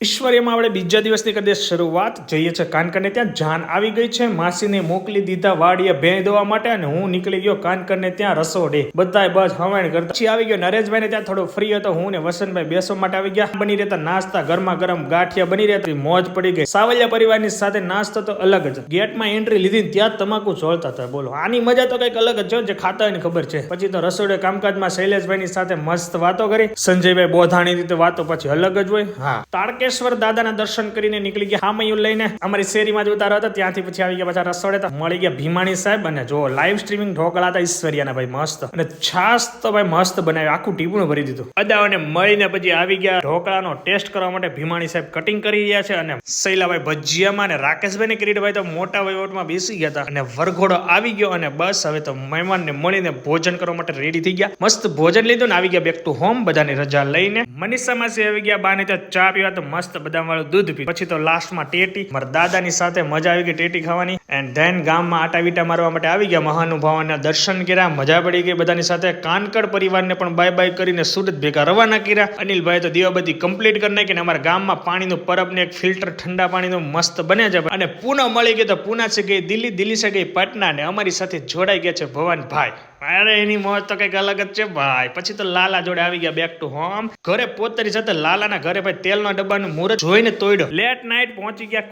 ઈશ્વરીયમાં આપણે બીજા દિવસની કરી દે શરૂઆત. જઈએ છે કાનકરને ત્યાં. જાન આવી ગઈ છે. માસીને મોકલી દીધા વાડીએ ભેં દોવા માટે અને હું નીકળી ગયો કાનકરને ત્યાં રસોડે. બધાય બસ હવાણ કરતા. પછી આવી ગયો નરેશભાઈને ત્યાં. થોડો ફ્રી હતો. હું ને વસંતભાઈ બેસવા માટે આવી ગયા. બની રહેતા નાસ્તા, ગરમા ગરમ ગાંઠિયા બની રહેતી. મોજ પડી ગઈ. સાવલિયા પરિવારની સાથે નાસ્તો તો અલગ જ. ગેટમાં એન્ટ્રી લીધી ત્યાં તમાકુ છોડતા હતા. બોલો, આની મજા તો કઈક અલગ જ છે, જે ખાતા હોય ને ખબર છે. પછી તો રસોડે કામકાજમાં શૈલેષભાઈની સાથે મસ્ત વાતો કરી. સંજયભાઈ બોધાણી રીતે વાતો પછી અલગ જ હોય. હા, તારકેશ્વર દાદાના દર્શન કરીને નીકળી ગયા. હામયું લઈને અમારી શેરીમાં જ ઉતારો હતો. ત્યાંથી પછી આવી ગયા પાછા રસોડે. તો મળી ગયા ભીમાણી સાહેબ અને જો લાઈવ સ્ટ્રીમિંગ ઢોકળા હતા ઈશ્વરિયાના ભાઈ મસ્ત. અને છાસ તો ભાઈ મસ્ત બનાવ્યું, આખું ટીપણું ભરી દીધું. અદાઓને મળીને પછી આવી ગયા ઢોકળાનો ટેસ્ટ કરવા માટે. ભીમાણી સાહેબ કટિંગ કરી રહ્યા છે અને શૈલાભાઈ ભજીયામાં અને રાકેશભાઈ ને કિરીટભાઈ તો મોટા વહીવટમાં બેસી ગયા હતા. અને વરઘોડો આવી ગયો અને બસ હવે તો મહેમાનને મળીને ભોજન કરવા માટે રેડી થઈ ગયા. મસ્ત ભોજન લીધું ને આવી ગયા બેક ટુ હોમ. બધાની રજા લઈને મનીષા માસી આવી ગયા. બાને ત્યાં ચા પીવા તો મસ્ત બદામ વાળું દૂધ પી. પછી તો લાસ્ટમાં ટેટી. મારા દાદાની સાથે મજા આવી ગઈ ટેટી ખાવાની. એન્ડ ધેન ગામમાં આટા વીટા મારવા માટે આવી ગયા. મહાનુભાવોના દર્શન કર્યા. મજા પડી ગઈ બધાની સાથે. કાનકડ પરિવારને પણ બાય બાય કરીને સુરત ભેગા રવાના કર્યા. અનિલભાઈ તો દીવાબત્તી કમ્પ્લીટ કરી નાખી. અમારા ગામમાં પાણીનું પરબ ને એક ફિલ્ટર ઠંડા પાણીનું મસ્ત બને છે. અને પૂના મળી ગઈ તો પૂના છે ગઈ દિલ્હી, દિલ્હી છે ગઈ પટના ને અમારી સાથે જોડાઈ ગયા છે ભવનભાઈ. અરે એની મોજ તો કઈક અલગ જ છે ભાઈ. પછી તો લાલા જોડે આવી ગયા બેક ટુ હોમ. ઘરે પોતાની સાથે લાલાના ઘરે ભાઈ તેલના ડબ્બાનું મુહૂર્ત જોઈને તોડ્યો. લેટ નાઇટ પહોંચી ગયા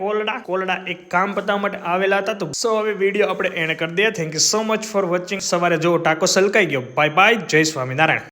કોલડા એક કામ પતાવવા માટે આવેલા હતા. તો સો હવે વિડીયો આપણે એન્ડ કરી દઈએ. Thank you so much for watching. સવારે જો ટાકો સલકાઈ ગયો. Bye bye. જય સ્વામિનારાયણ.